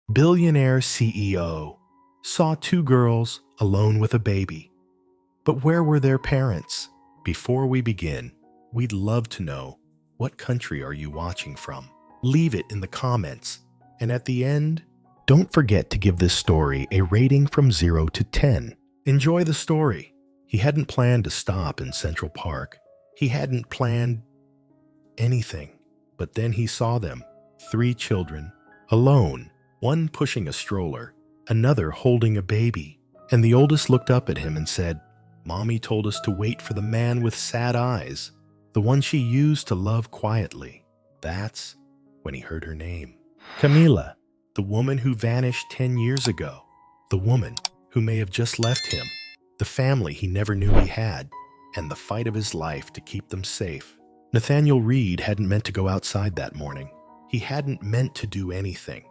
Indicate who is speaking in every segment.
Speaker 1: Billionaire CEO saw two girls alone with a baby. But where were their parents? Before we begin, we'd love to know, what country are you watching from? Leave it in the comments. And at the end, don't forget to give this story a rating from 0 to 10. Enjoy the story. He hadn't planned to stop in Central Park. He hadn't planned anything. But then he saw them, 3 children, alone, one pushing a stroller, another holding a baby. And the oldest looked up at him and said, "Mommy told us to wait for the man with sad eyes, the one she used to love quietly." That's when he heard her name. Camila, the woman who vanished 10 years ago, the woman who may have just left him, the family he never knew he had, and the fight of his life to keep them safe. Nathaniel Reed hadn't meant to go outside that morning. He hadn't meant to do anything.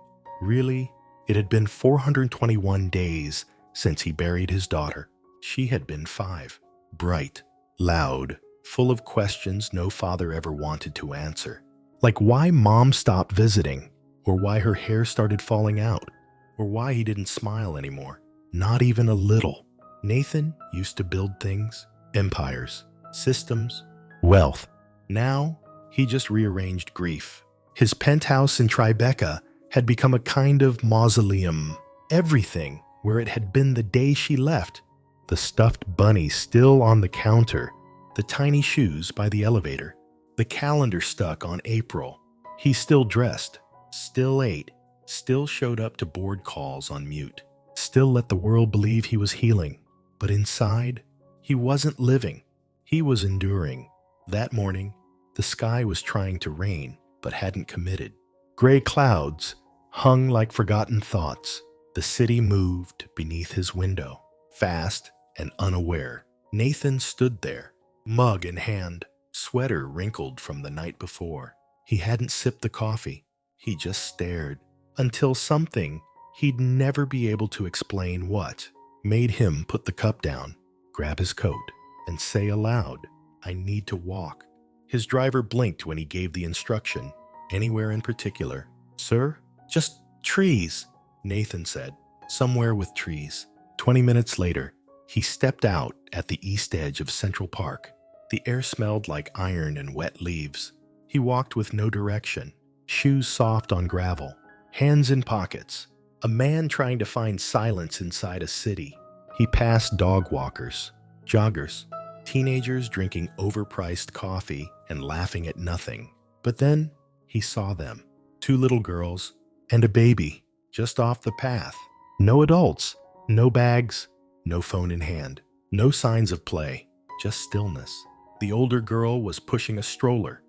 Speaker 1: Really, it had been 421 days since he buried his daughter. She had been 5, bright, loud, full of questions no father ever wanted to answer. Like why mom stopped visiting, or why her hair started falling out, or why he didn't smile anymore. Not even a little. Nathan used to build things, empires, systems, wealth. Now, he just rearranged grief. His penthouse in Tribeca had become a kind of mausoleum. Everything where it had been the day she left. The stuffed bunny still on the counter, the tiny shoes by the elevator, the calendar stuck on April. He still dressed, still ate, still showed up to board calls on mute, still let the world believe he was healing. But inside, he wasn't living. He was enduring. That morning, the sky was trying to rain, but hadn't committed. Gray clouds hung like forgotten thoughts. The city moved beneath his window, fast and unaware. Nathan stood there, mug in hand, sweater wrinkled from the night before. He hadn't sipped the coffee. He just stared until something he'd never be able to explain what made him put the cup down, grab his coat, and say aloud, "I need to walk." His driver blinked when he gave the instruction. "Anywhere in particular?" "Sir, just trees," Nathan said. "Somewhere with trees." 20 minutes later, he stepped out at the east edge of Central Park. The air smelled like iron and wet leaves. He walked with no direction, shoes soft on gravel, hands in pockets. A man trying to find silence inside a city. He passed dog walkers, joggers, teenagers drinking overpriced coffee and laughing at nothing. But then he saw them, 2 little girls and a baby, just off the path. No adults, no bags, no phone in hand, no signs of play, just stillness. The older girl was pushing a stroller,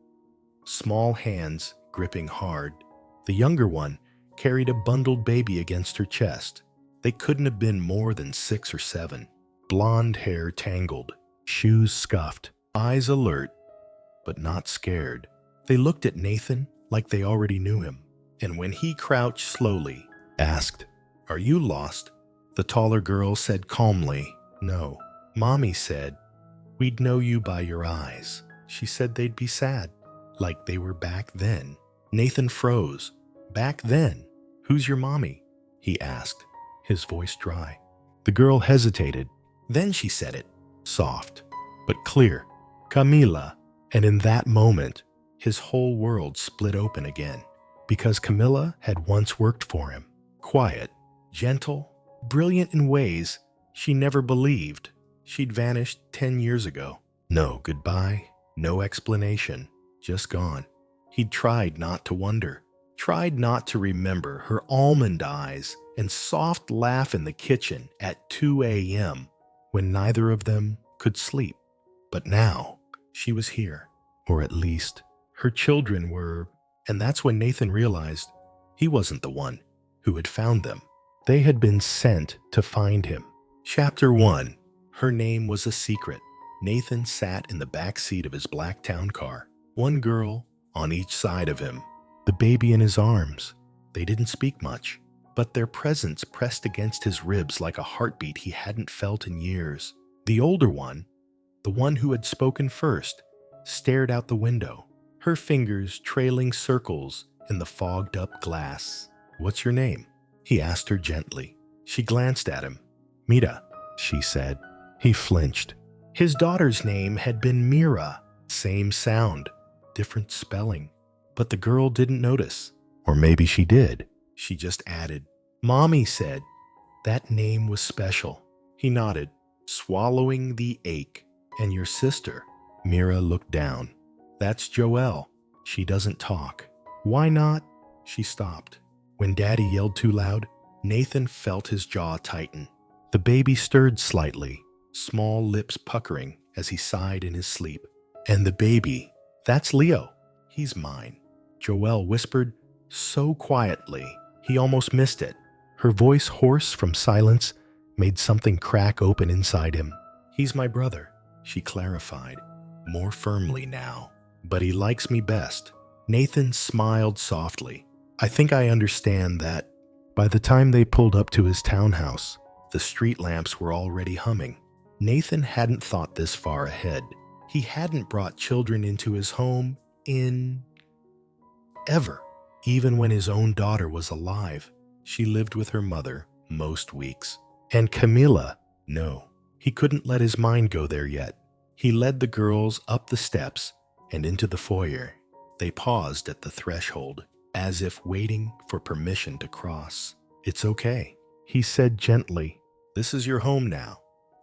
Speaker 1: small hands gripping hard. The younger one carried a bundled baby against her chest. They couldn't have been more than 6 or 7. Blonde hair tangled, shoes scuffed, eyes alert, but not scared. They looked at Nathan like they already knew him. And when he crouched slowly, asked, "Are you lost?" the taller girl said calmly, "No." Mommy said, "We'd know you by your eyes." She said they'd be sad, like they were back then. Nathan froze. "Back then? Who's your mommy?" he asked, his voice dry. The girl hesitated. Then she said it, soft, but clear. "Camila." And in that moment, his whole world split open again. Because Camila had once worked for him. Quiet, gentle, brilliant in ways she never believed. She'd vanished 10 years ago. No goodbye, no explanation, just gone. He'd tried not to wonder, tried not to remember her almond eyes and soft laugh in the kitchen at 2 a.m. when neither of them could sleep. But now she was here, or at least her children were, and that's when Nathan realized he wasn't the one who had found them. They had been sent to find him. Chapter 1. Her name was a secret. Nathan sat in the back seat of his black town car, one girl on each side of him, the baby in his arms. They didn't speak much, but their presence pressed against his ribs like a heartbeat he hadn't felt in years. The older one, the one who had spoken first, stared out the window, her fingers trailing circles in the fogged-up glass. "What's your name?" he asked her gently. She glanced at him. Mira, she said. He flinched. His daughter's name had been Mira. Same sound, different spelling. But the girl didn't notice. Or maybe she did. She just added, Mommy said that name was special. He nodded, swallowing the ache. And your sister? Mira looked down. That's Joelle. She doesn't talk. Why not? She stopped. When Daddy yelled too loud, Nathan felt his jaw tighten. The baby stirred slightly, small lips puckering as he sighed in his sleep. And the baby, that's Leo. He's mine. Joelle whispered so quietly he almost missed it. Her voice, hoarse from silence, made something crack open inside him. He's my brother, she clarified, more firmly now. But he likes me best. Nathan smiled softly. I think I understand that. By the time they pulled up to his townhouse, the street lamps were already humming. Nathan hadn't thought this far ahead. He hadn't brought children into his home in ever. Even when his own daughter was alive, she lived with her mother most weeks. And Camila, no, he couldn't let his mind go there yet. He led the girls up the steps and into the foyer. They paused at the threshold, as if waiting for permission to cross. It's okay, he said gently. This is your home now,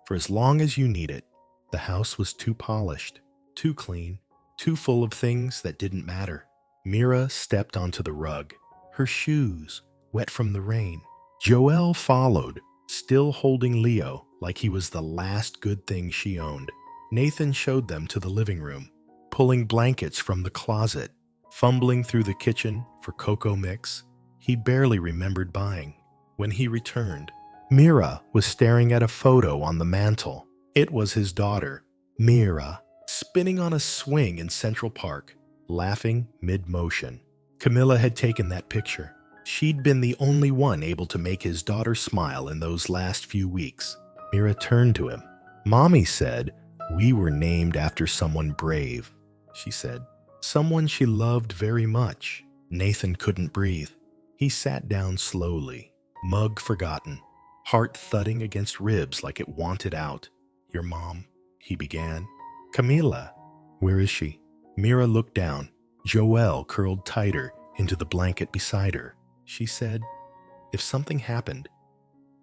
Speaker 1: for as long as you need it. The house was too polished, too clean, too full of things that didn't matter. Mira stepped onto the rug, her shoes wet from the rain. Joelle followed, still holding Leo like he was the last good thing she owned. Nathan showed them to the living room, pulling blankets from the closet, fumbling through the kitchen for cocoa mix he barely remembered buying. When he returned, Mira was staring at a photo on the mantle. It was his daughter, Mira, spinning on a swing in Central Park, laughing mid-motion. Camila had taken that picture. She'd been the only one able to make his daughter smile in those last few weeks. Mira turned to him. Mommy said we were named after someone brave, she said. Someone she loved very much. Nathan couldn't breathe. He sat down slowly, mug forgotten, heart thudding against ribs like it wanted out. Your mom, he began. Camila, where is she? Mira looked down. Joelle curled tighter into the blanket beside her. She said, if something happened,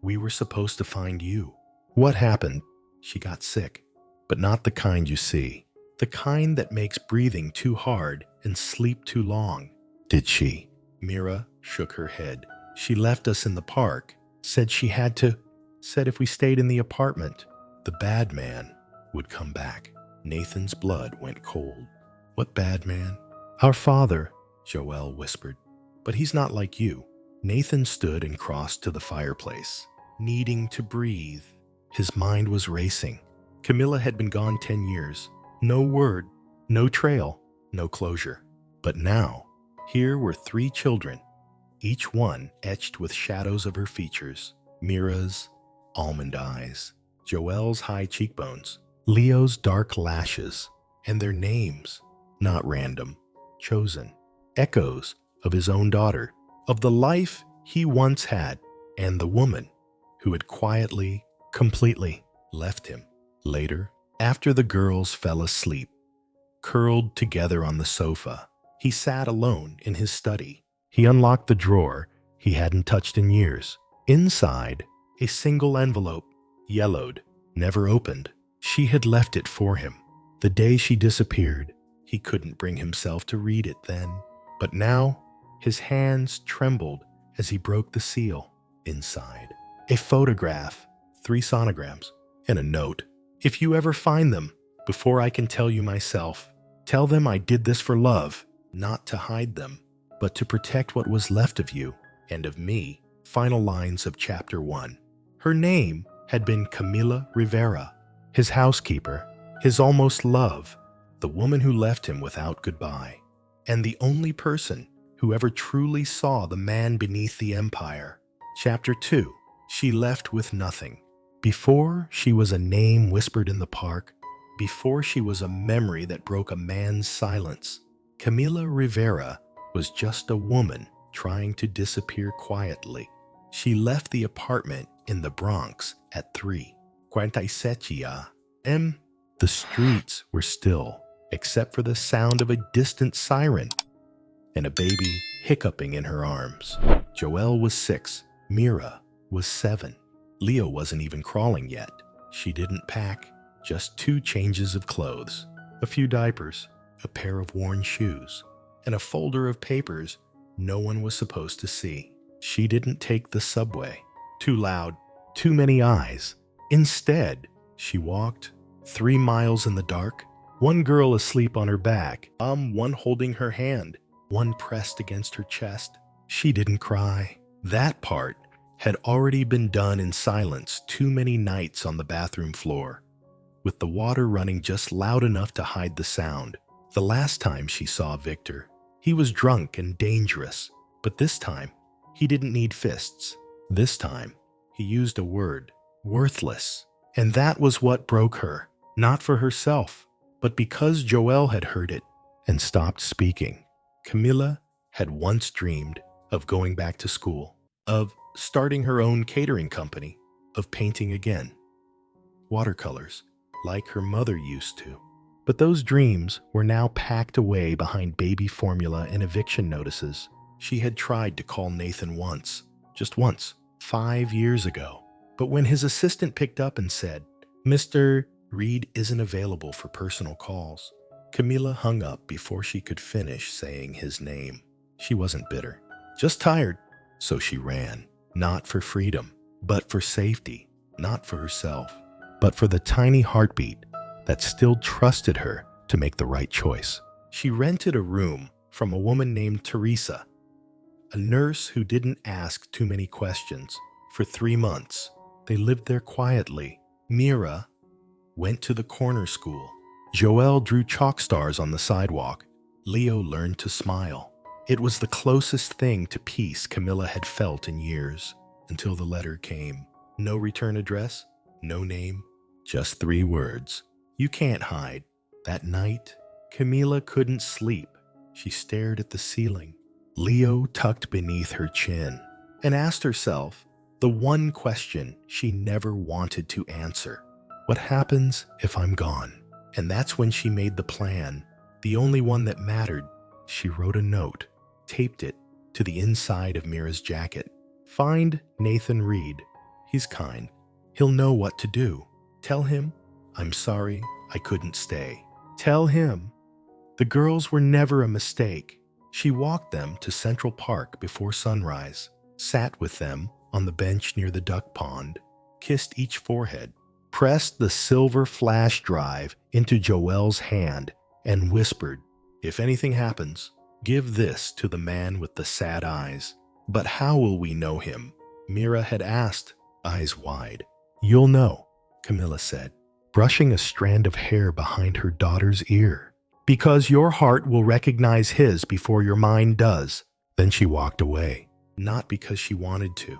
Speaker 1: we were supposed to find you. What happened? She got sick, but not the kind you see. The kind that makes breathing too hard and sleep too long. Did she? Mira shook her head. She left us in the park, said she had to, said if we stayed in the apartment, the bad man would come back. Nathan's blood went cold. What bad man? Our father, Joelle whispered. But he's not like you. Nathan stood and crossed to the fireplace, needing to breathe. His mind was racing. Camila had been gone 10 years. No word, no trail, no closure. But now, here were 3 children, each one etched with shadows of her features. Mira's almond eyes, Joelle's high cheekbones, Leo's dark lashes, and their names, not random, chosen, echoes of his own daughter, of the life he once had, and the woman who had quietly, completely left him. Later, after the girls fell asleep, curled together on the sofa, he sat alone in his study. He unlocked the drawer he hadn't touched in years. Inside, a single envelope, yellowed, never opened. She had left it for him. The day she disappeared, he couldn't bring himself to read it then. But now, his hands trembled as he broke the seal. Inside, a photograph, 3 sonograms, and a note. If you ever find them, before I can tell you myself, tell them I did this for love, not to hide them, but to protect what was left of you and of me. Final lines of Chapter 1. Her name had been Camila Rivera, his housekeeper, his almost love, the woman who left him without goodbye, and the only person who ever truly saw the man beneath the empire. Chapter 2. She left with nothing. Before she was a name whispered in the park, before she was a memory that broke a man's silence, Camila Rivera was just a woman trying to disappear quietly. She left the apartment in the Bronx at 3:47 a.m. The streets were still, except for the sound of a distant siren and a baby hiccuping in her arms. Joelle was 6. Mira was 7. Leo wasn't even crawling yet. She didn't pack, just 2 changes of clothes, a few diapers, a pair of worn shoes, and a folder of papers no one was supposed to see. She didn't take the subway. Too loud, too many eyes. Instead, she walked 3 miles in the dark, one girl asleep on her back, one holding her hand, one pressed against her chest. She didn't cry. That part had already been done in silence too many nights on the bathroom floor, with the water running just loud enough to hide the sound. The last time she saw Victor, he was drunk and dangerous, but this time, he didn't need fists. This time, he used a word, worthless. And that was what broke her, not for herself, but because Joelle had heard it and stopped speaking. Camila had once dreamed of going back to school, of starting her own catering company, of painting again. Watercolors, like her mother used to. But those dreams were now packed away behind baby formula and eviction notices. She had tried to call Nathan once, just once, 5 years ago. But when his assistant picked up and said, "Mr. Reed isn't available for personal calls," Camila hung up before she could finish saying his name. She wasn't bitter, just tired. So she ran, not for freedom, but for safety, not for herself, but for the tiny heartbeat that still trusted her to make the right choice. She rented a room from a woman named Teresa, a nurse who didn't ask too many questions. For 3 months, they lived there quietly. Mira went to the corner school. Joelle drew chalk stars on the sidewalk. Leo learned to smile. It was the closest thing to peace Camila had felt in years, until the letter came. No return address, no name, just 3 words. You can't hide. That night, Camila couldn't sleep. She stared at the ceiling. Leo tucked beneath her chin and asked herself the one question she never wanted to answer. What happens if I'm gone? And that's when she made the plan, the only one that mattered. She wrote a note, taped it to the inside of Mira's jacket. Find Nathan Reed. He's kind. He'll know what to do. Tell him, I'm sorry I couldn't stay. Tell him the girls were never a mistake. She walked them to Central Park before sunrise, sat with them on the bench near the duck pond, kissed each forehead, pressed the silver flash drive into Joelle's hand, and whispered, "If anything happens, give this to the man with the sad eyes." But how will we know him? Mira had asked, eyes wide. You'll know, Camila said, brushing a strand of hair behind her daughter's ear. Because your heart will recognize his before your mind does. Then she walked away, not because she wanted to,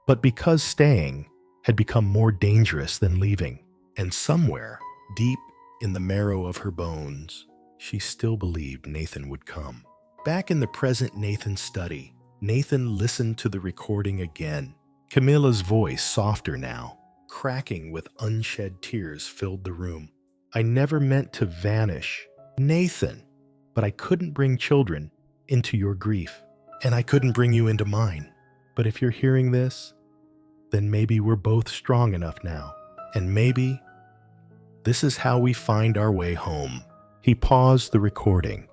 Speaker 1: but because staying had become more dangerous than leaving. And somewhere, deep in the marrow of her bones, she still believed Nathan would come. Back in the present Nathan's study, Nathan listened to the recording again. Camila's voice, softer now, cracking with unshed tears, filled the room. I never meant to vanish, Nathan, but I couldn't bring children into your grief, and I couldn't bring you into mine. But if you're hearing this, then maybe we're both strong enough now, and maybe this is how we find our way home. He paused the recording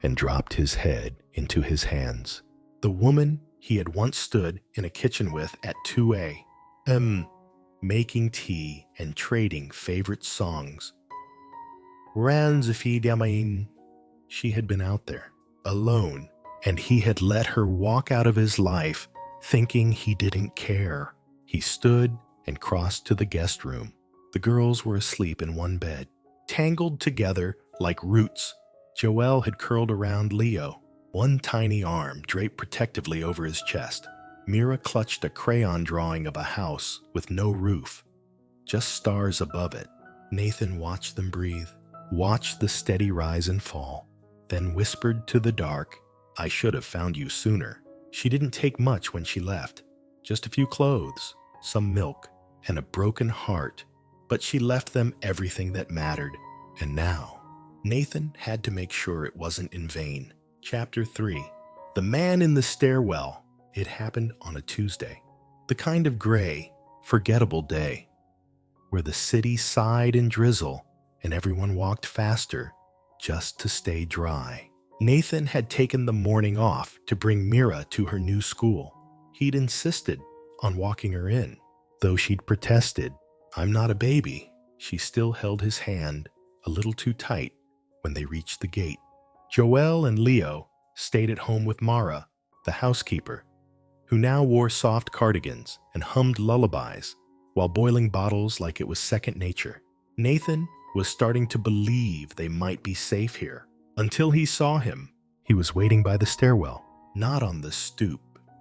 Speaker 1: and dropped his head into his hands. The woman he had once stood in a kitchen with at 2 a.m., making tea and trading favorite songs. She had been out there, alone, and he had let her walk out of his life, thinking he didn't care. He stood and crossed to the guest room. The girls were asleep in one bed, tangled together like roots. Joelle had curled around Leo, one tiny arm draped protectively over his chest. Mira clutched a crayon drawing of a house with no roof, just stars above it. Nathan watched them breathe, watched the steady rise and fall, then whispered to the dark, I should have found you sooner. She didn't take much when she left, Just a few clothes, some milk, and a broken heart. But she left them everything that mattered. And now, Nathan had to make sure it wasn't in vain. Chapter 3. The Man in the Stairwell. It happened on a Tuesday. The kind of gray, forgettable day where the city sighed in drizzle and everyone walked faster just to stay dry. Nathan had taken the morning off to bring Mira to her new school. He'd insisted on walking her in. Though she'd protested, "I'm not a baby," she still held his hand a little too tight when they reached the gate. Joel and Leo stayed at home with Mara, the housekeeper, who now wore soft cardigans and hummed lullabies while boiling bottles like it was second nature. Nathan was starting to believe they might be safe here until he saw him. He was waiting by the stairwell, not on the stoop,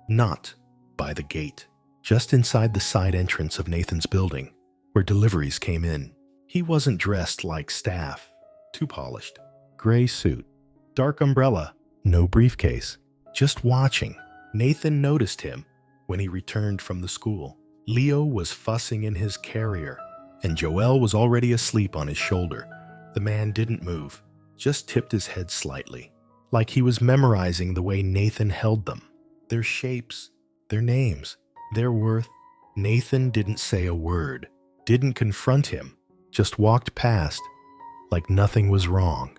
Speaker 1: not by the gate, just inside the side entrance of Nathan's building, where deliveries came in. He wasn't dressed like staff, too polished. Gray suit, dark umbrella, no briefcase, just watching. Nathan noticed him when he returned from the school. Leo was fussing in his carrier, and Joel was already asleep on his shoulder. The man didn't move, just tipped his head slightly, like he was memorizing the way Nathan held them, their shapes, their names, their worth. Nathan didn't say a word, didn't confront him, just walked past like nothing was wrong.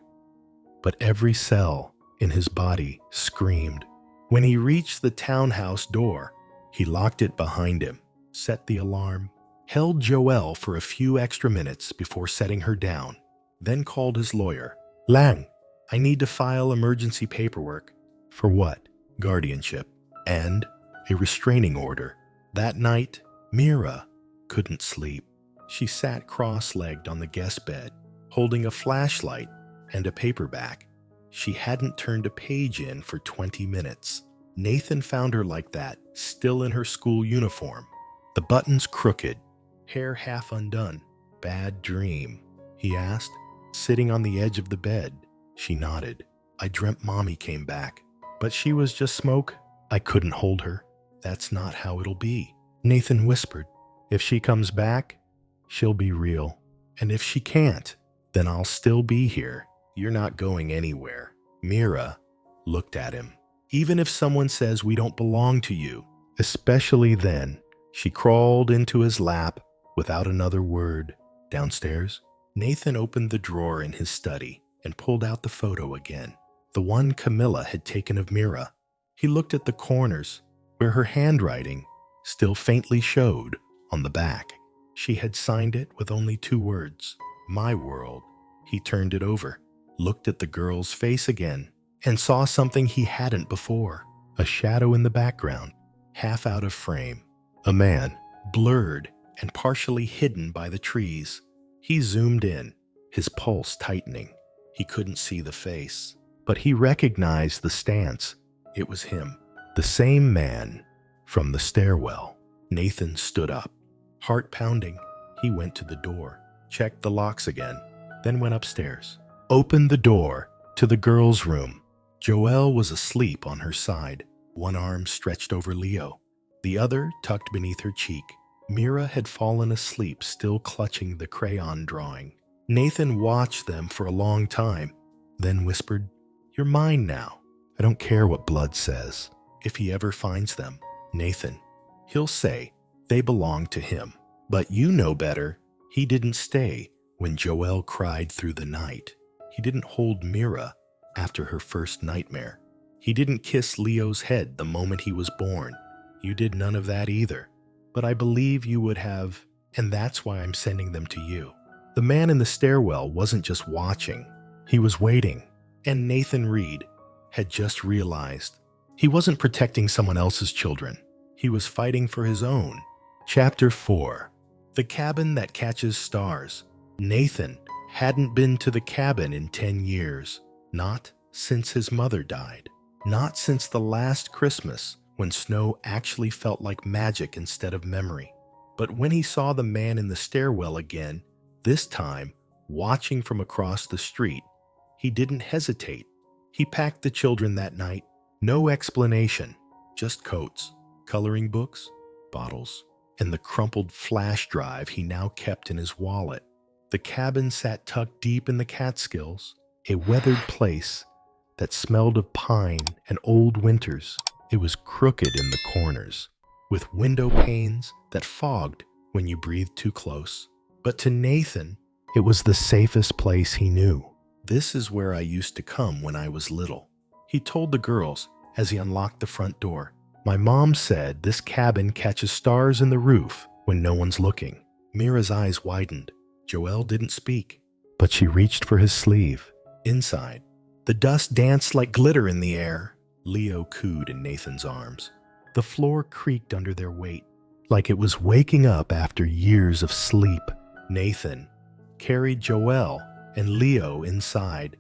Speaker 1: But every cell in his body screamed. When he reached the townhouse door, he locked it behind him, set the alarm, held Joelle for a few extra minutes before setting her down, then called his lawyer. "Lang, I need to file emergency paperwork." "For what?" "Guardianship and a restraining order." That night, Mira couldn't sleep. She sat cross-legged on the guest bed, holding a flashlight and a paperback. She hadn't turned a page in for 20 minutes. Nathan found her like that, still in her school uniform, the buttons crooked, hair half undone. "Bad dream?" he asked, sitting on the edge of the bed. She nodded. "I dreamt Mommy came back, but she was just smoke. I couldn't hold her." "That's not how it'll be," Nathan whispered. "If she comes back, she'll be real. And if she can't, then I'll still be here. You're not going anywhere." Mira looked at him. "Even if someone says we don't belong to you, especially then." She crawled into his lap without another word. Downstairs, Nathan opened the drawer in his study and pulled out the photo again, the one Camila had taken of Mira. He looked at the corners, where her handwriting still faintly showed on the back. She had signed it with only 2 words, "My World." He turned it over, looked at the girl's face again, and saw something he hadn't before. A shadow in the background, half out of frame. A man, blurred and partially hidden by the trees. He zoomed in, his pulse tightening. He couldn't see the face, but he recognized the stance. It was him, the same man from the stairwell. Nathan stood up, heart pounding. He went to the door, checked the locks again, then went upstairs, opened the door to the girls' room. Joelle was asleep on her side, one arm stretched over Leo, the other tucked beneath her cheek. Mira had fallen asleep, still clutching the crayon drawing. Nathan watched them for a long time, then whispered, "You're mine now. I don't care what blood says. If he ever finds them, Nathan, he'll say they belong to him. But you know better. He didn't stay when Joelle cried through the night. He didn't hold Mira after her first nightmare. He didn't kiss Leo's head the moment he was born. You did none of that either. But I believe you would have, and that's why I'm sending them to you." The man in the stairwell wasn't just watching. He was waiting. And Nathan Reed had just realized he wasn't protecting someone else's children. He was fighting for his own. Chapter 4. The Cabin That Catches Stars. Nathan hadn't been to the cabin in 10 years. Not since his mother died. Not since the last Christmas, when snow actually felt like magic instead of memory. But when he saw the man in the stairwell again, this time watching from across the street, he didn't hesitate. He packed the children that night. No explanation, just coats, coloring books, bottles, and the crumpled flash drive he now kept in his wallet. The cabin sat tucked deep in the Catskills, a weathered place that smelled of pine and old winters. It was crooked in the corners, with window panes that fogged when you breathed too close. But to Nathan, it was the safest place he knew. "This is where I used to come when I was little," he told the girls as he unlocked the front door. "My mom said this cabin catches stars in the roof when no one's looking." Mira's eyes widened. Joelle didn't speak, but she reached for his sleeve. Inside, the dust danced like glitter in the air. Leo cooed in Nathan's arms. The floor creaked under their weight, like it was waking up after years of sleep. Nathan carried Joelle and Leo inside,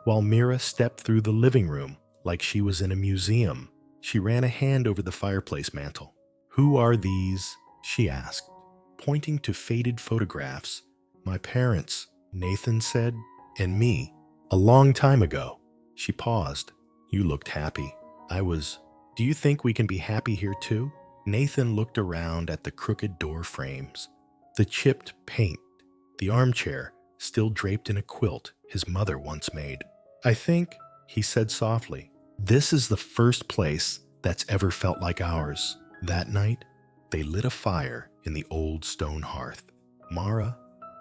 Speaker 1: while Mira stepped through the living room like she was in a museum. She ran a hand over the fireplace mantel. "Who are these?" she asked, pointing to faded photographs. "My parents," Nathan said, "and me, a long time ago." She paused. "You looked happy." "I was. Do you think we can be happy here too?" Nathan looked around at the crooked door frames, the chipped paint, the armchair still draped in a quilt his mother once made. "I think," he said softly, "this is the first place that's ever felt like ours." That night, they lit a fire in the old stone hearth. Mara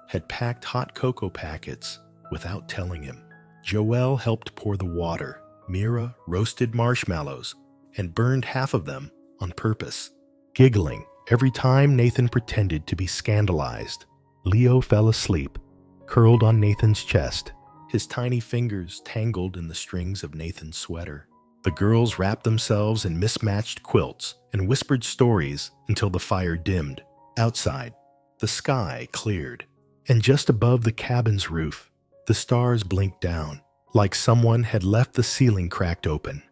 Speaker 1: had packed hot cocoa packets without telling him. Joelle helped pour the water. Mira roasted marshmallows and burned half of them on purpose, giggling every time Nathan pretended to be scandalized. Leo fell asleep, curled on Nathan's chest, his tiny fingers tangled in the strings of Nathan's sweater. The girls wrapped themselves in mismatched quilts and whispered stories until the fire dimmed. Outside, the sky cleared, and just above the cabin's roof, the stars blinked down, like someone had left the ceiling cracked open,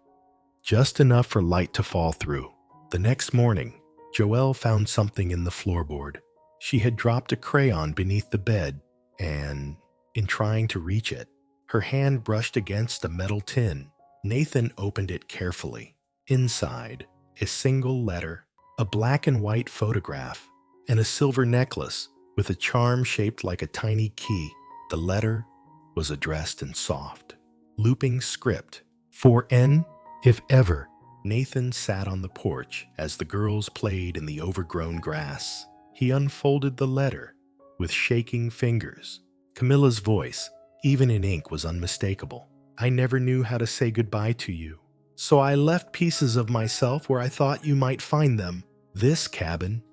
Speaker 1: just enough for light to fall through. The next morning, Joelle found something in the floorboard. She had dropped a crayon beneath the bed, and, in trying to reach it, her hand brushed against a metal tin. Nathan opened it carefully. Inside, a single letter, a black and white photograph, and a silver necklace with a charm shaped like a tiny key. The letter was addressed in soft, looping script. "For N, if ever." Nathan sat on the porch as the girls played in the overgrown grass. He unfolded the letter with shaking fingers. Camila's voice, even in ink, was unmistakable. "I never knew how to say goodbye to you, so I left pieces of myself where I thought you might find them. This cabin.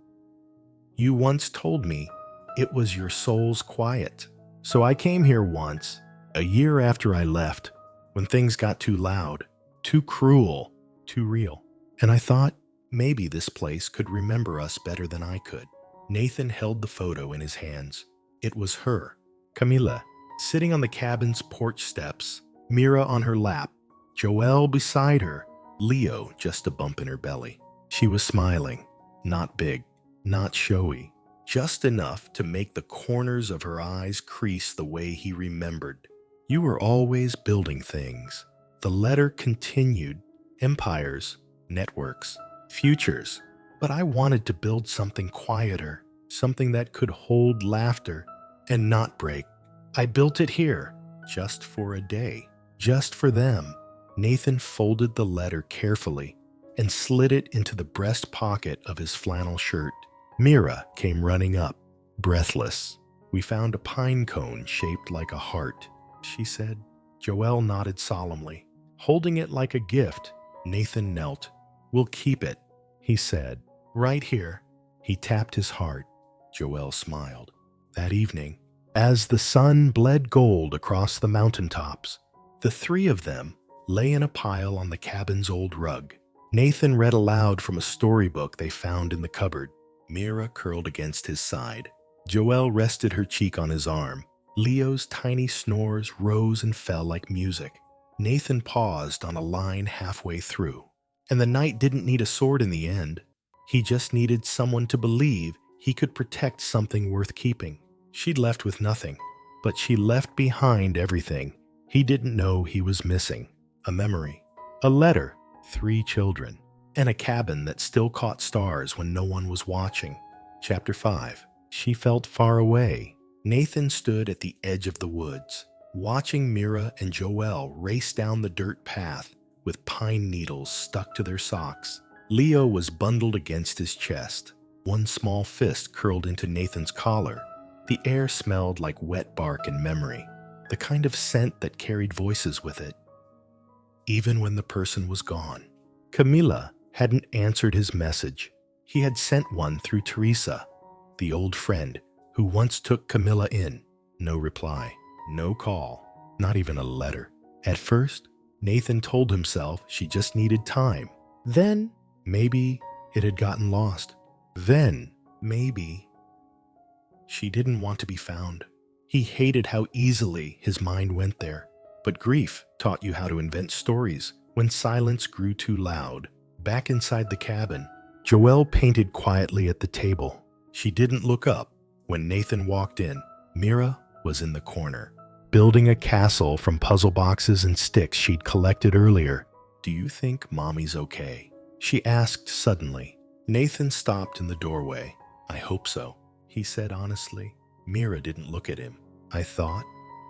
Speaker 1: You once told me it was your soul's quiet. So I came here once, a year after I left, when things got too loud, too cruel, too real. And I thought maybe this place could remember us better than I could." Nathan held the photo in his hands. It was her, Camila, sitting on the cabin's porch steps, Mira on her lap, Joelle beside her, Leo just a bump in her belly. She was smiling, not big, not showy, just enough to make the corners of her eyes crease the way he remembered. "You were always building things." The letter continued, empires, networks, futures. "But I wanted to build something quieter, something that could hold laughter and not break. I built it here, just for a day, just for them." Nathan folded the letter carefully and slid it into the breast pocket of his flannel shirt. Mira came running up, breathless. "We found a pine cone shaped like a heart," she said. Joelle nodded solemnly. Holding it like a gift, Nathan knelt. "We'll keep it," he said. "Right here." He tapped his heart. Joelle smiled. That evening, as the sun bled gold across the mountaintops, the three of them lay in a pile on the cabin's old rug. Nathan read aloud from a storybook they found in the cupboard. Mira curled against his side. Joelle rested her cheek on his arm. Leo's tiny snores rose and fell like music. Nathan paused on a line halfway through. And the knight didn't need a sword in the end. He just needed someone to believe he could protect something worth keeping. She'd left with nothing, but she left behind everything he didn't know he was missing. A memory, a letter, 3 children, and a cabin that still caught stars when no one was watching. Chapter 5. She felt far away. Nathan stood at the edge of the woods, watching Mira and Joelle race down the dirt path with pine needles stuck to their socks. Leo was bundled against his chest, one small fist curled into Nathan's collar. The air smelled like wet bark and memory, the kind of scent that carried voices with it, even when the person was gone. Camila hadn't answered his message. He had sent one through Teresa, the old friend who once took Camila in. No reply, no call, not even a letter. At first, Nathan told himself she just needed time. Then, maybe it had gotten lost. Then, maybe she didn't want to be found. He hated how easily his mind went there. But grief taught you how to invent stories when silence grew too loud. Back inside the cabin, Joelle painted quietly at the table. She didn't look up. When Nathan walked in, Mira was in the corner, building a castle from puzzle boxes and sticks she'd collected earlier. "Do you think Mommy's okay?" she asked suddenly. Nathan stopped in the doorway. "I hope so," he said honestly. Mira didn't look at him. "I thought,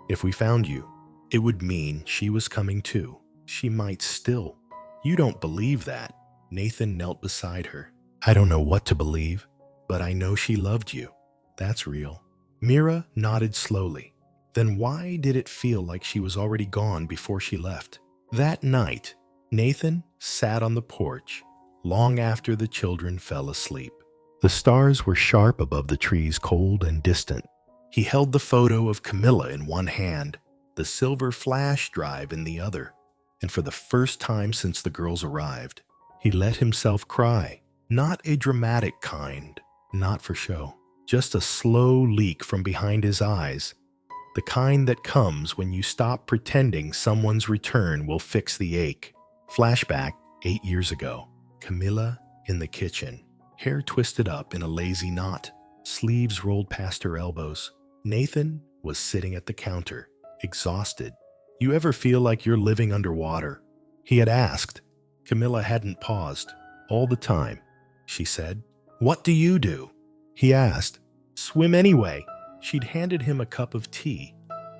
Speaker 1: if we found you, it would mean she was coming too. She might still." "You don't believe that." Nathan knelt beside her. "I don't know what to believe, but I know she loved you. That's real." Mira nodded slowly. Then why did it feel like she was already gone before she left? That night, Nathan sat on the porch long after the children fell asleep. The stars were sharp above the trees, cold and distant. He held the photo of Camila in one hand, the silver flash drive in the other, and for the first time since the girls arrived, he let himself cry. Not a dramatic kind, not for show, just a slow leak from behind his eyes, the kind that comes when you stop pretending someone's return will fix the ache. Flashback 8 years ago. Camila in the kitchen, hair twisted up in a lazy knot, sleeves rolled past her elbows. Nathan was sitting at the counter, exhausted. "You ever feel like you're living underwater?" he had asked. Camila hadn't paused. "All the time," she said. "What do you do?" he asked. "Swim anyway." She'd handed him a cup of tea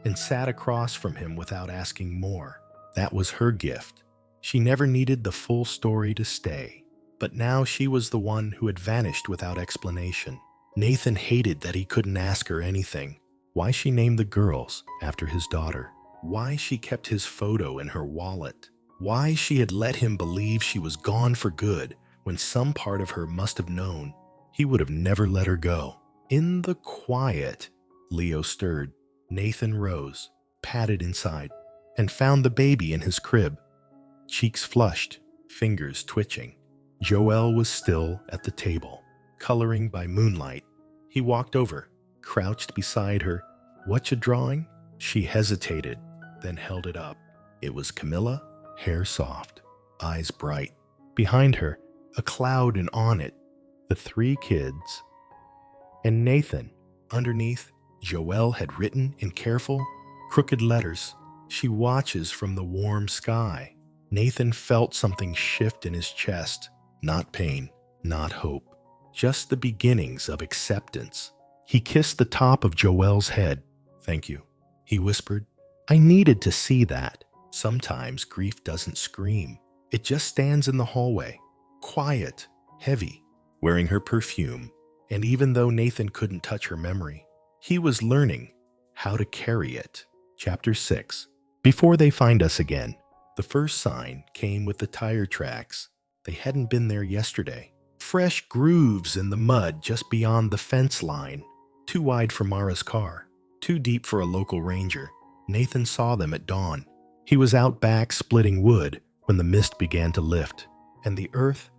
Speaker 1: and sat across from him without asking more. That was her gift. She never needed the full story to stay. But now she was the one who had vanished without explanation. Nathan hated that he couldn't ask her anything. Why she named the girls after his daughter. Why she kept his photo in her wallet. Why she had let him believe she was gone for good when some part of her must have known. He would have never let her go. In the quiet, Leo stirred. Nathan rose, padded inside, and found the baby in his crib. Cheeks flushed, fingers twitching. Joelle was still at the table, coloring by moonlight. He walked over, crouched beside her. "What you drawing?" She hesitated, then held it up. It was Camila, hair soft, eyes bright. Behind her, a cloud, and on it, the 3 kids. And Nathan. Underneath, Joelle had written in careful, crooked letters, "She watches from the warm sky." Nathan felt something shift in his chest. Not pain, not hope, just the beginnings of acceptance. He kissed the top of Joelle's head. "Thank you," he whispered. "I needed to see that. Sometimes grief doesn't scream. It just stands in the hallway, quiet, heavy, wearing her perfume." And even though Nathan couldn't touch her memory, he was learning how to carry it. Chapter 6. Before they find us again. The first sign came with the tire tracks. They hadn't been there yesterday. Fresh grooves in the mud just beyond the fence line. Too wide for Mara's car. Too deep for a local ranger. Nathan saw them at dawn. He was out back splitting wood when the mist began to lift, and the earth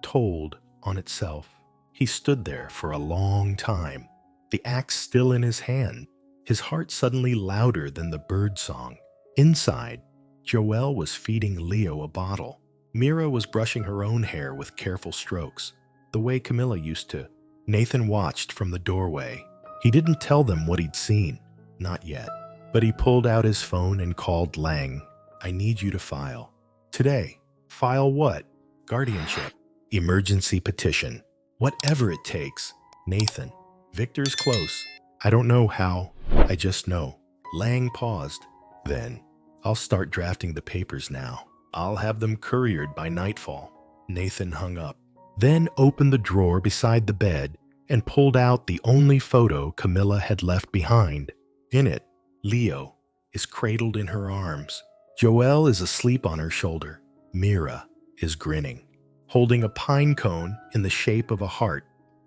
Speaker 1: told on itself. He stood there for a long time, the axe still in his hand, his heart suddenly louder than the bird song. Inside, Joelle was feeding Leo a bottle. Mira was brushing her own hair with careful strokes, the way Camila used to. Nathan watched from the doorway. He didn't tell them what he'd seen, not yet, but he pulled out his phone and called Lang. "I need you to file." "Today." "File what?" guardianship, emergency petition, whatever it takes. Nathan, Victor's close. I don't know how, I just know. Lang paused. Then, I'll start drafting the papers now. I'll have them couriered by nightfall. Nathan hung up, then opened the drawer beside the bed and pulled out the only photo Camila had left behind. In it, Leo is cradled in her arms. Joelle is asleep on her shoulder. Mira is grinning, holding a pine cone in the shape of a heart.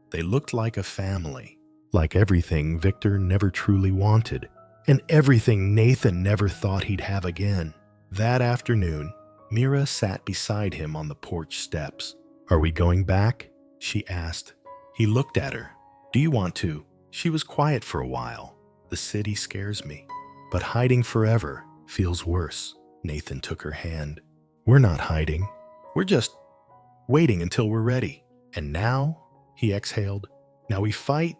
Speaker 1: They looked like a family, like everything Victor never truly wanted, and everything Nathan never thought he'd have again. That afternoon, Mira sat beside him on the porch steps. "Are we going back?" she asked. He looked at her. "Do you want to?" She was quiet for a while. "The city scares me, but hiding forever feels worse." Nathan took her hand. "We're not hiding. We're just waiting until we're ready." "And now?" he exhaled. "Now we fight."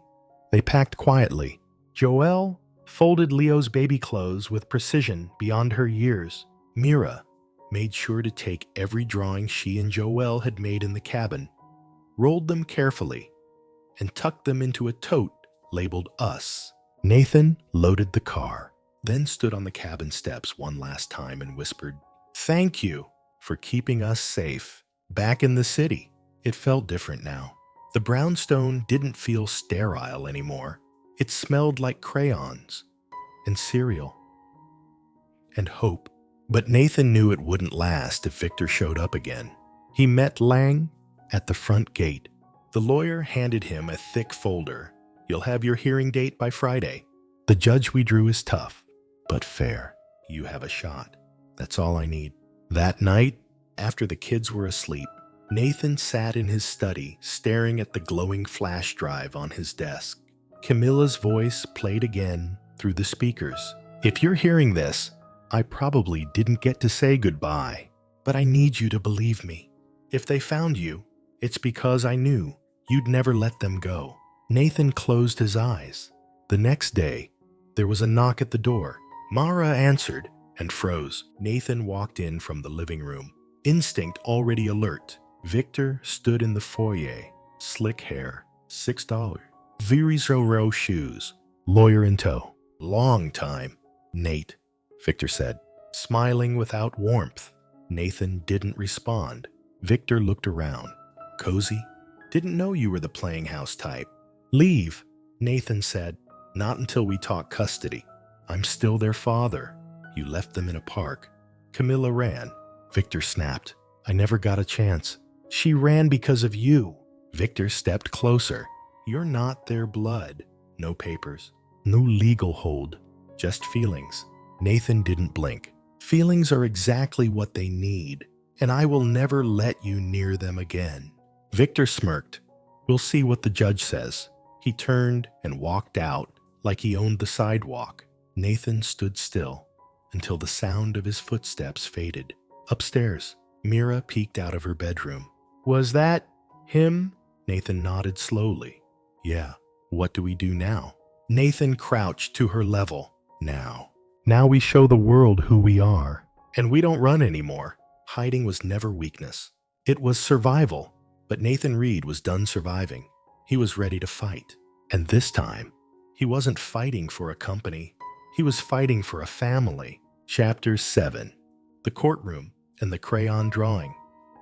Speaker 1: They packed quietly. Joelle folded Leo's baby clothes with precision beyond her years. Mira made sure to take every drawing she and Joelle had made in the cabin, rolled them carefully, and tucked them into a tote labeled Us. Nathan loaded the car, then stood on the cabin steps one last time and whispered, "Thank you for keeping us safe." Back in the city, it felt different now. The brownstone didn't feel sterile anymore. It smelled like crayons and cereal and hope. But Nathan knew it wouldn't last if Victor showed up again. He met Lang at the front gate. The lawyer handed him a thick folder. "You'll have your hearing date by Friday. The judge we drew is tough, but fair. You have a shot. That's all I need." That night, after the kids were asleep, Nathan sat in his study, staring at the glowing flash drive on his desk. Camila's voice played again through the speakers. "If you're hearing this, I probably didn't get to say goodbye, but I need you to believe me. If they found you, it's because I knew you'd never let them go." Nathan closed his eyes. The next day, there was a knock at the door. Mara answered and froze. Nathan walked in from the living room, instinct already alert. Victor stood in the foyer, slick hair, $6. Virizoro shoes, lawyer in tow. "Long time, Nate," Victor said, smiling without warmth. Nathan didn't respond. Victor looked around. "Cozy? Didn't know you were the playing house type." "Leave," Nathan said. "Not until we talk custody. I'm still their father. You left them in a park." Camila ran. Victor snapped. "I never got a chance. She ran because of you." Victor stepped closer. "You're not their blood. No papers. No legal hold. Just feelings." Nathan didn't blink. "Feelings are exactly what they need, and I will never let you near them again." Victor smirked. "We'll see what the judge says." He turned and walked out like he owned the sidewalk. Nathan stood still until the sound of his footsteps faded. Upstairs, Mira peeked out of her bedroom. "Was that him?" Nathan nodded slowly. "Yeah. What do we do now?" Nathan crouched to her level. Now we show the world who we are, and we don't run anymore." Hiding was never weakness. It was survival. But Nathan Reed was done surviving. He was ready to fight. And this time, he wasn't fighting for a company. He was fighting for a family. Chapter 7. The Courtroom and the Crayon Drawing.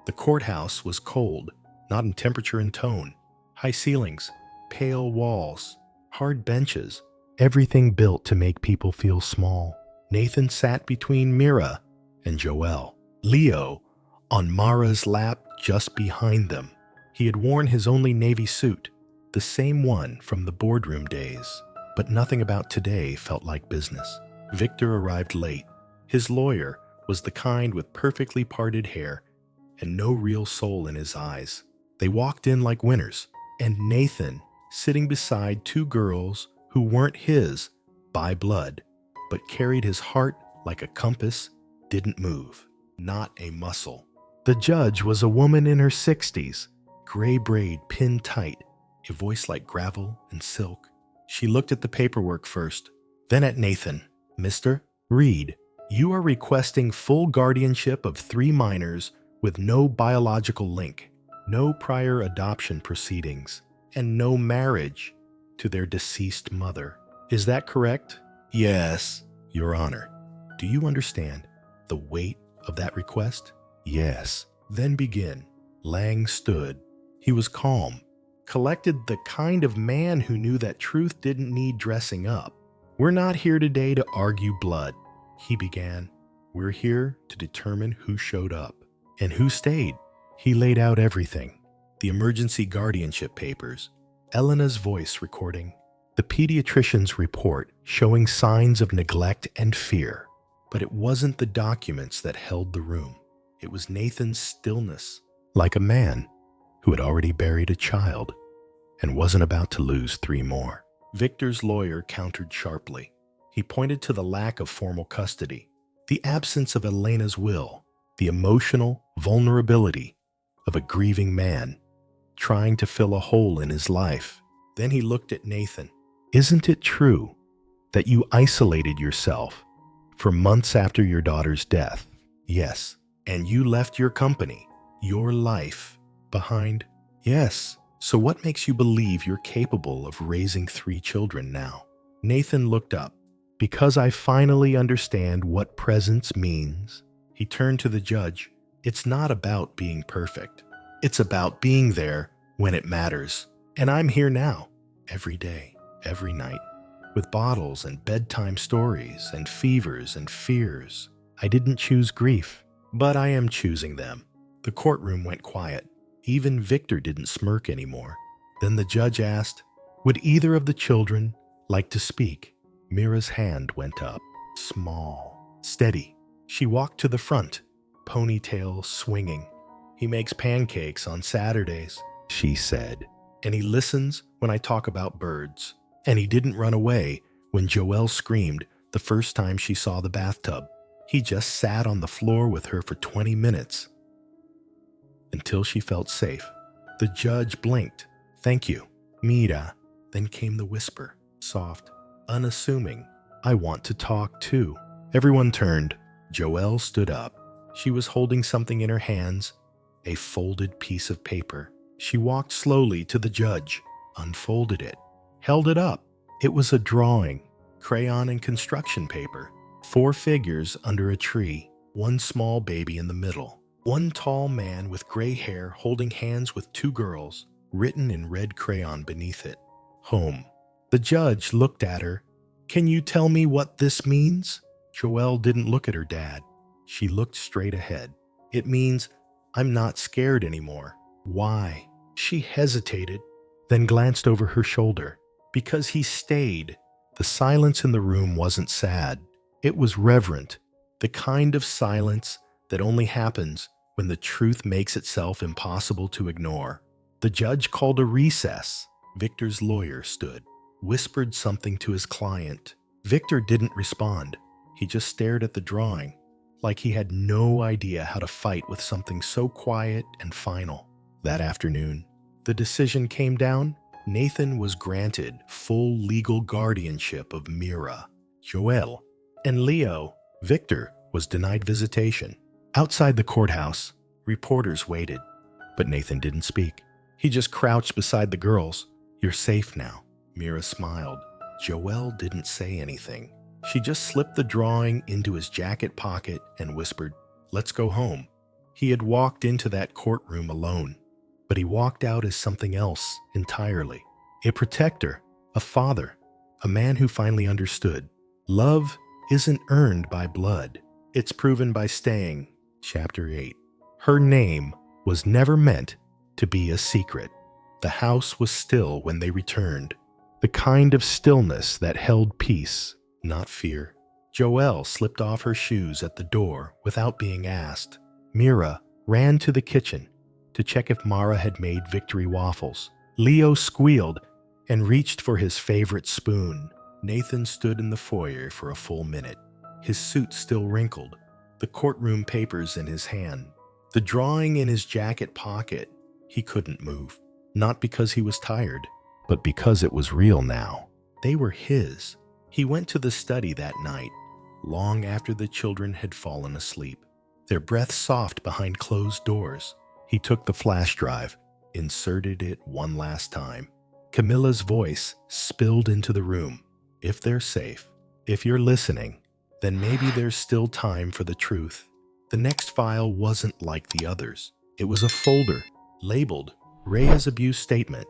Speaker 1: The courthouse was cold, not in temperature and tone. High ceilings, pale walls, hard benches, everything built to make people feel small. Nathan sat between Mira and Joelle. Leo on Mara's lap just behind them. He had worn his only navy suit, the same one from the boardroom days, but nothing about today felt like business. Victor arrived late. His lawyer was the kind with perfectly parted hair and no real soul in his eyes. They walked in like winners, and Nathan, sitting beside two girls who weren't his by blood, but carried his heart like a compass, didn't move, not a muscle. The judge was a woman in her 60s, gray braid pinned tight, a voice like gravel and silk. She looked at the paperwork first, then at Nathan. "Mr. Reed, you are requesting full guardianship of 3 minors with no biological link, no prior adoption proceedings, and no marriage to their deceased mother. Is that correct? Yes, Your Honor. Do you understand the weight of that request? Yes. Then begin. Lang stood. He was calm, collected, the kind of man who knew that truth didn't need dressing up. We're not here today to argue blood, he began. We're here to determine who showed up and who stayed. He laid out everything. The emergency guardianship papers, Elena's voice recording, the pediatrician's report showing signs of neglect and fear. But it wasn't the documents that held the room. It was Nathan's stillness, like a man who had already buried a child and wasn't about to lose 3 more. Victor's lawyer countered sharply. He pointed to the lack of formal custody, the absence of Elena's will, the emotional vulnerability of a grieving man trying to fill a hole in his life. Then he looked at Nathan. Isn't it true that you isolated yourself for months after your daughter's death? Yes. And you left your company, your life, behind? Yes. So what makes you believe you're capable of raising 3 children now? Nathan looked up. Because I finally understand what presence means. He turned to the judge. It's not about being perfect. It's about being there when it matters. And I'm here now, every day, every night, with bottles and bedtime stories and fevers and fears. I didn't choose grief, but I am choosing them. The courtroom went quiet. Even Victor didn't smirk anymore. Then the judge asked, would either of the children like to speak? Mira's hand went up, small, steady. She walked to the front, ponytail swinging. He makes pancakes on Saturdays, she said, and he listens when I talk about birds. And he didn't run away when Joelle screamed the first time she saw the bathtub. He just sat on the floor with her for 20 minutes until she felt safe. The judge blinked. Thank you, Mira. Then came the whisper, soft, unassuming. I want to talk too. Everyone turned. Joelle stood up. She was holding something in her hands, a folded piece of paper. She walked slowly to the judge, unfolded it, held it up. It was a drawing, crayon and construction paper. 4 figures under a tree, 1 small baby in the middle. 1 tall man with gray hair holding hands with 2 girls, written in red crayon beneath it. Home. The judge looked at her. Can you tell me what this means? Joelle didn't look at her dad. She looked straight ahead. It means I'm not scared anymore. Why? She hesitated, then glanced over her shoulder. Because he stayed. The silence in the room wasn't sad. It was reverent, the kind of silence that only happens when the truth makes itself impossible to ignore. The judge called a recess. Victor's lawyer stood, whispered something to his client. Victor didn't respond. He just stared at the drawing, like he had no idea how to fight with something so quiet and final. That afternoon, the decision came down. Nathan was granted full legal guardianship of Mira, Joelle, and Leo. Victor was denied visitation. Outside the courthouse, reporters waited, but Nathan didn't speak. He just crouched beside the girls. You're safe now. Mira smiled. Joelle didn't say anything. She just slipped the drawing into his jacket pocket and whispered, let's go home. He had walked into that courtroom alone, but he walked out as something else entirely. A protector, a father, a man who finally understood. Love isn't earned by blood. It's proven by staying. Chapter 8. Her name was never meant to be a secret. The house was still when they returned. The kind of stillness that held peace, not fear. Joelle slipped off her shoes at the door without being asked. Mira ran to the kitchen to check if Mara had made victory waffles. Leo squealed and reached for his favorite spoon. Nathan stood in the foyer for a full minute, his suit still wrinkled, the courtroom papers in his hand, the drawing in his jacket pocket. He couldn't move, not because he was tired, but because it was real now. They were his. He went to the study that night, long after the children had fallen asleep. their breath soft behind closed doors. He took the flash drive, inserted it one last time. Camila's voice spilled into the room. If they're safe, if you're listening, then maybe there's still time for the truth. The next file wasn't like the others. It was a folder labeled Rhea's Abuse Statement,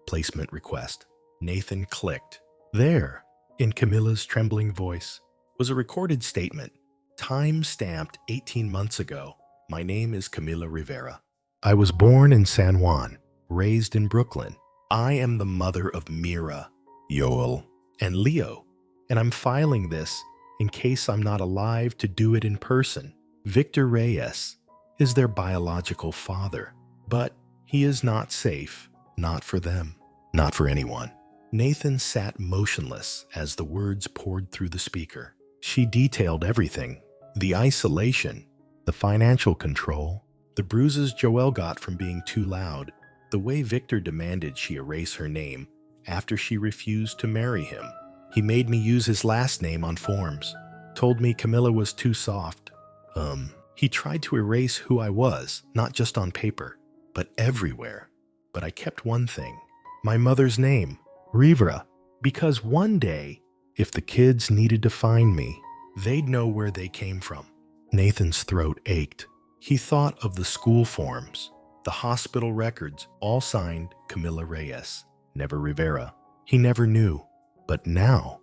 Speaker 1: Placement Request. Nathan clicked. There, in Camila's trembling voice, was a recorded statement, time-stamped 18 months ago. My name is Camila Rivera. I was born in San Juan, raised in Brooklyn. I am the mother of Mira, Yoel, and Leo, and I'm filing this in case I'm not alive to do it in person. Victor Reyes is their biological father, but he is not safe, not for them, not for anyone. Nathan sat motionless as the words poured through the speaker. She detailed everything: the isolation, the financial control, the bruises Joelle got from being too loud, the way Victor demanded she erase her name after she refused to marry him. He made me use his last name on forms, told me Camila was too soft. He tried to erase who I was, not just on paper, but everywhere. But I kept one thing: my mother's name, Rivera, because one day, if the kids needed to find me, they'd know where they came from. Nathan's throat ached. He thought of the school forms, the hospital records, all signed Camila Reyes, never Rivera. He never knew. But now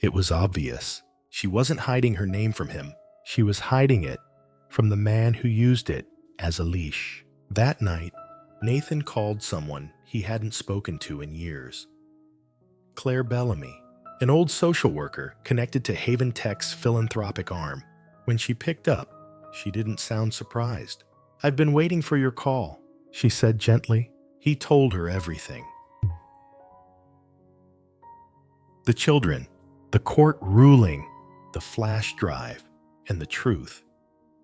Speaker 1: it was obvious. She wasn't hiding her name from him. She was hiding it from the man who used it as a leash. That night, Nathan called someone he hadn't spoken to in years. Claire Bellamy, an old social worker connected to Haven Tech's philanthropic arm. When she picked up, she didn't sound surprised. "I've been waiting for your call," she said gently. He told her everything. The children, the court ruling, the flash drive, and the truth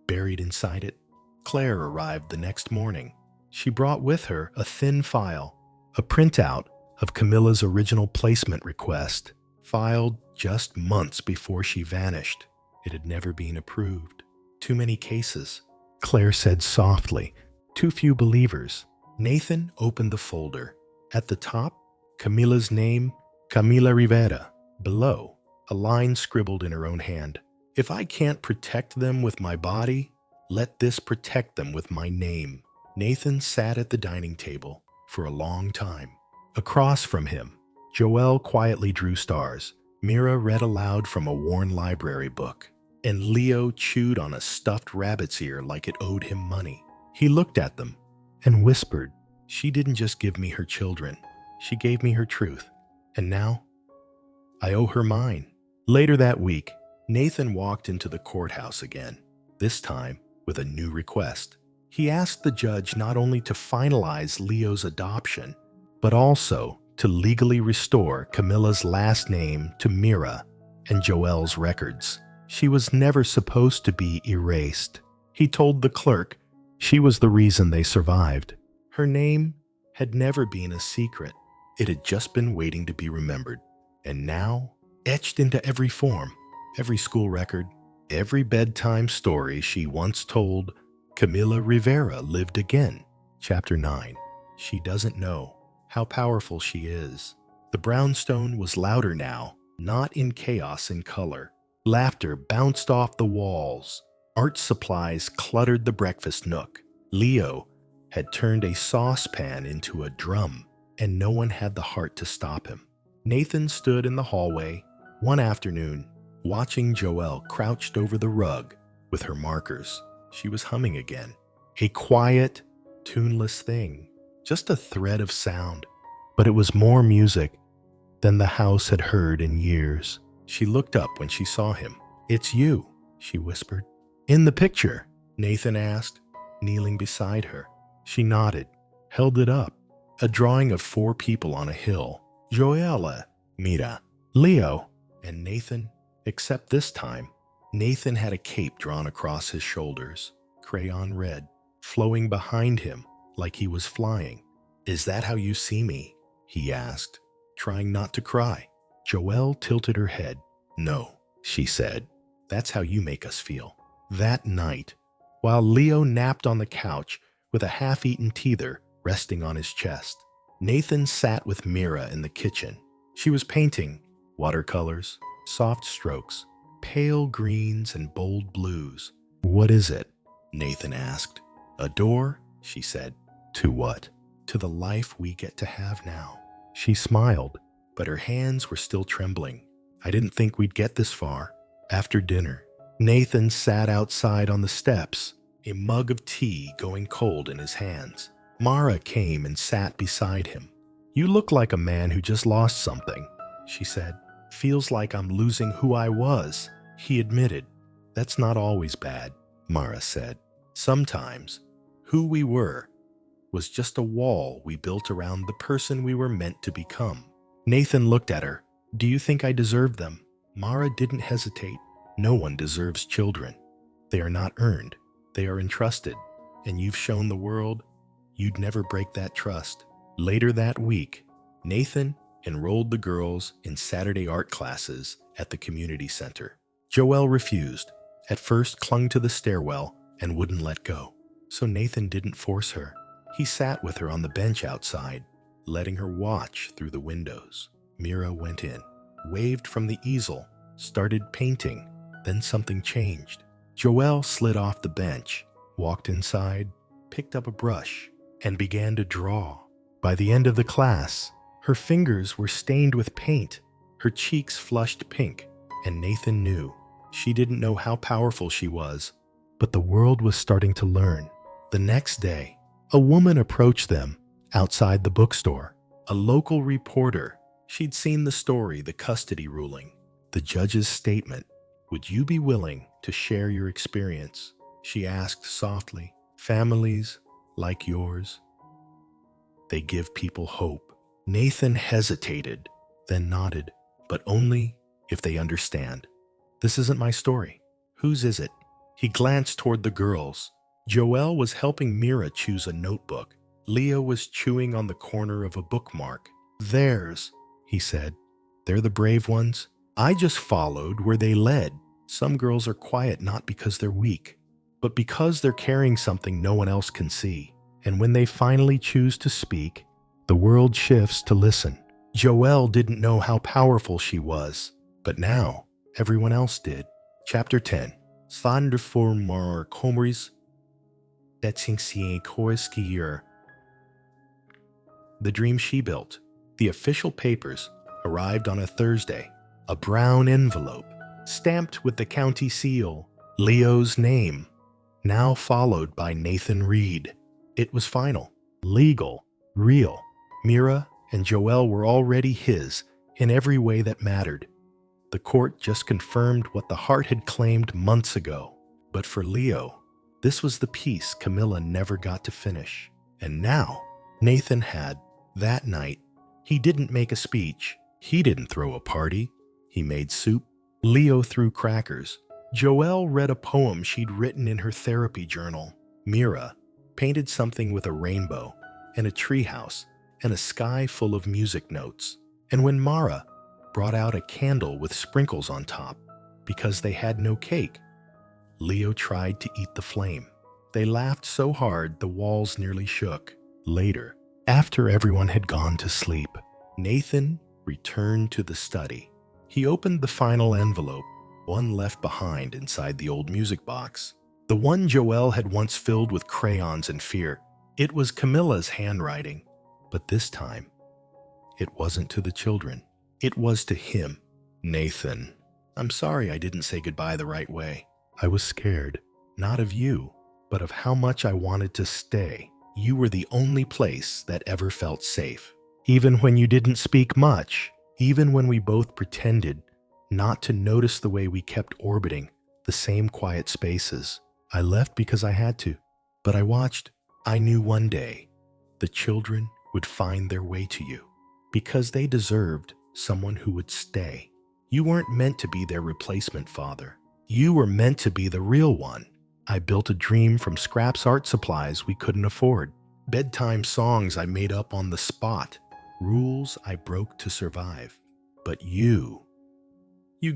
Speaker 1: buried inside it. Claire arrived the next morning. She brought with her a thin file, a printout of Camila's original placement request, filed just months before she vanished. It had never been approved. Too many cases, Claire said softly. Too few believers. Nathan opened the folder. At the top, Camila's name, Camila Rivera. Below, a line scribbled in her own hand. "If I can't protect them with my body, let this protect them with my name." Nathan sat at the dining table for a long time. Across from him, Joelle quietly drew stars. Mira read aloud from a worn library book, and Leo chewed on a stuffed rabbit's ear like it owed him money. He looked at them and whispered, "She didn't just give me her children. She gave me her truth. And now, I owe her mine." Later that week, Nathan walked into the courthouse again, this time with a new request. He asked the judge not only to finalize Leo's adoption, but also to legally restore Camila's last name to Mira and Joelle's records. She was never supposed to be erased. He told the clerk she was the reason they survived. Her name had never been a secret. It had just been waiting to be remembered. And now, etched into every form, every school record, every bedtime story she once told, Camila Rivera lived again. Chapter 9. She doesn't know how powerful she is. The brownstone was louder now, not in chaos and color. Laughter bounced off the walls. Art supplies cluttered the breakfast nook. Leo had turned a saucepan into a drum, and no one had the heart to stop him. Nathan stood in the hallway one afternoon, watching Joelle crouched over the rug with her markers. She was humming again. A quiet, tuneless thing, just a thread of sound. But it was more music than the house had heard in years. She looked up when she saw him. "It's you," she whispered. "In the picture?" Nathan asked, kneeling beside her. She nodded, held it up. A drawing of 4 people on a hill. Joella, Mira, Leo, and Nathan. Except this time, Nathan had a cape drawn across his shoulders, crayon red, flowing behind him like he was flying. "Is that how you see me?" he asked, trying not to cry. Joelle tilted her head. "No," she said. "That's how you make us feel." That night, while Leo napped on the couch with a half-eaten teether resting on his chest, Nathan sat with Mira in the kitchen. She was painting watercolors, soft strokes, pale greens and bold blues. "What is it?" Nathan asked. "A door," she said. "To what?" "To the life we get to have now." She smiled, but her hands were still trembling. "I didn't think we'd get this far." After dinner, Nathan sat outside on the steps, a mug of tea going cold in his hands. Mara came and sat beside him. "You look like a man who just lost something," she said. "Feels like I'm losing who I was," he admitted. "That's not always bad," Mara said. "Sometimes, who we were was just a wall we built around the person we were meant to become." Nathan looked at her. "Do you think I deserve them?" Mara didn't hesitate. "No one deserves children. They are not earned. They are entrusted, and you've shown the world you'd never break that trust." Later that week, Nathan enrolled the girls in Saturday art classes at the community center. Joelle refused. At first clung to the stairwell and wouldn't let go. So Nathan didn't force her. He sat with her on the bench outside, letting her watch through the windows. Mira went in, waved from the easel, started painting. Then something changed. Joelle slid off the bench, walked inside, picked up a brush, and began to draw. By the end of the class, her fingers were stained with paint, her cheeks flushed pink, and Nathan knew. She didn't know how powerful she was, but the world was starting to learn. The next day, a woman approached them outside the bookstore. A local reporter. She'd seen the story, the custody ruling, the judge's statement. "Would you be willing to share your experience?" she asked softly. "Families like yours, they give people hope." Nathan hesitated, then nodded. "But only if they understand. This isn't my story. Whose is it?" He glanced toward the girls. Joelle was helping Mira choose a notebook. Leo was chewing on the corner of a bookmark. "Theirs," he said. "They're the brave ones. I just followed where they led. Some girls are quiet not because they're weak, but because they're carrying something no one else can see. And when they finally choose to speak, the world shifts to listen." Joelle didn't know how powerful she was, but now everyone else did. Chapter 10. Thunderformar Comries Touchingstories. The Dream She Built. The official papers arrived on a Thursday. A brown envelope, stamped with the county seal, Leo's name, now followed by Nathan Reed. It was final, legal, real. Mira and Joelle were already his in every way that mattered. The court just confirmed what the heart had claimed months ago. But for Leo, this was the piece Camila never got to finish. And now, Nathan had. That night, he didn't make a speech. He didn't throw a party. He made soup. Leo threw crackers. Joelle read a poem she'd written in her therapy journal. Mira painted something with a rainbow and a treehouse and a sky full of music notes. And when Mara brought out a candle with sprinkles on top because they had no cake, Leo tried to eat the flame. They laughed so hard the walls nearly shook. Later, after everyone had gone to sleep, Nathan returned to the study. He opened the final envelope, one left behind inside the old music box. The one Joelle had once filled with crayons and fear. It was Camila's handwriting, but this time, it wasn't to the children. It was to him. "Nathan, I'm sorry I didn't say goodbye the right way. I was scared, not of you, but of how much I wanted to stay. You were the only place that ever felt safe. Even when you didn't speak much, even when we both pretended not to notice the way we kept orbiting the same quiet spaces. I left because I had to, but I watched. I knew one day the children would find their way to you because they deserved someone who would stay. You weren't meant to be their replacement, Father. You were meant to be the real one. I built a dream from scraps art supplies we couldn't afford, bedtime songs I made up on the spot, rules I broke to survive. But you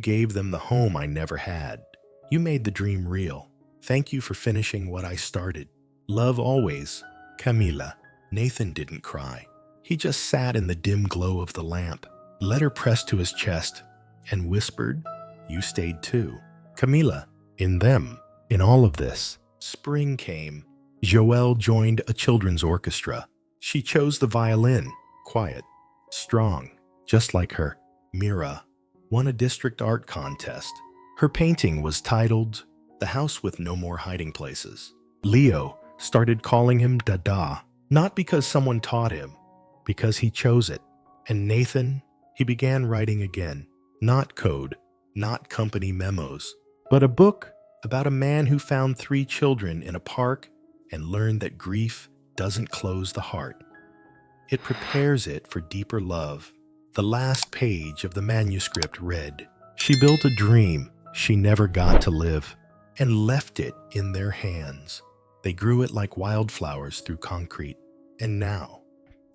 Speaker 1: gave them the home I never had. You made the dream real. Thank you for finishing what I started. Love always, Camila. Nathan didn't cry. He just sat in the dim glow of the lamp, let her press to his chest, and whispered, "You stayed too." Camila, in them, in all of this, spring came. Joelle joined a children's orchestra. She chose the violin, quiet, strong, just like her. Mira won a district art contest. Her painting was titled "The House with No More Hiding Places." Leo started calling him Dada, not because someone taught him, because he chose it. And Nathan, he began writing again. Not code, not company memos, but a book about a man who found 3 children in a park and learned that grief doesn't close the heart. It prepares it for deeper love. The last page of the manuscript read, "She built a dream she never got to live and left it in their hands. They grew it like wildflowers through concrete. And now,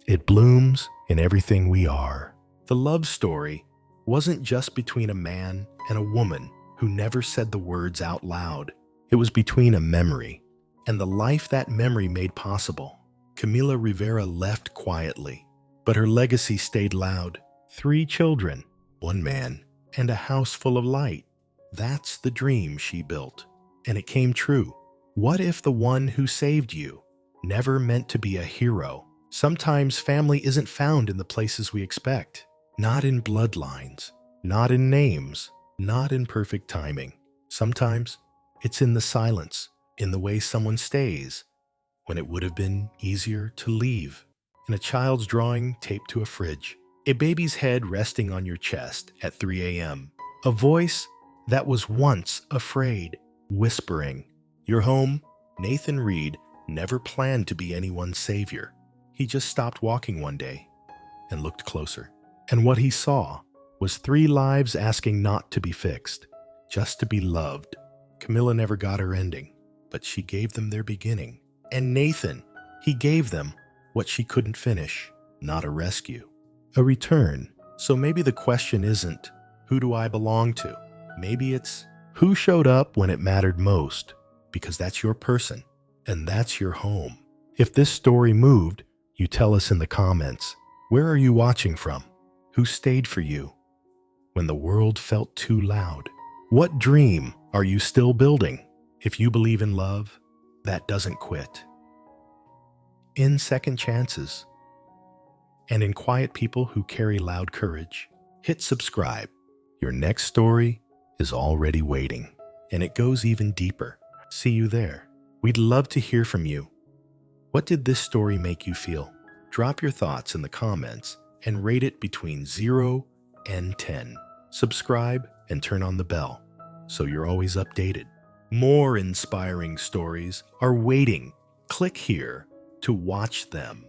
Speaker 1: it blooms in everything we are." The love story wasn't just between a man and a woman who never said the words out loud. It was between a memory and the life that memory made possible. Camila Rivera left quietly, but her legacy stayed loud. 3 children, 1 man, and a house full of light. That's the dream she built, and it came true. What if the one who saved you never meant to be a hero? Sometimes family isn't found in the places we expect. Not in bloodlines, not in names, not in perfect timing. Sometimes it's in the silence, in the way someone stays when it would have been easier to leave. In a child's drawing taped to a fridge, a baby's head resting on your chest at 3 a.m., a voice that was once afraid, whispering, "You're home." Nathan Reed never planned to be anyone's savior. He just stopped walking one day and looked closer. And what he saw was 3 lives asking not to be fixed, just to be loved. Camila never got her ending, but she gave them their beginning. And Nathan, he gave them what she couldn't finish, not a rescue, a return. So maybe the question isn't, who do I belong to? Maybe it's, who showed up when it mattered most? Because that's your person, and that's your home. If this story moved, you tell us in the comments. Where are you watching from? Who stayed for you when the world felt too loud? What dream are you still building? If you believe in love, that doesn't quit. In second chances, and in quiet people who carry loud courage, hit subscribe. Your next story is already waiting, and it goes even deeper. See you there. We'd love to hear from you. What did this story make you feel? Drop your thoughts in the comments and rate it between 0 and 10. Subscribe and turn on the bell so you're always updated. More inspiring stories are waiting. Click here to watch them.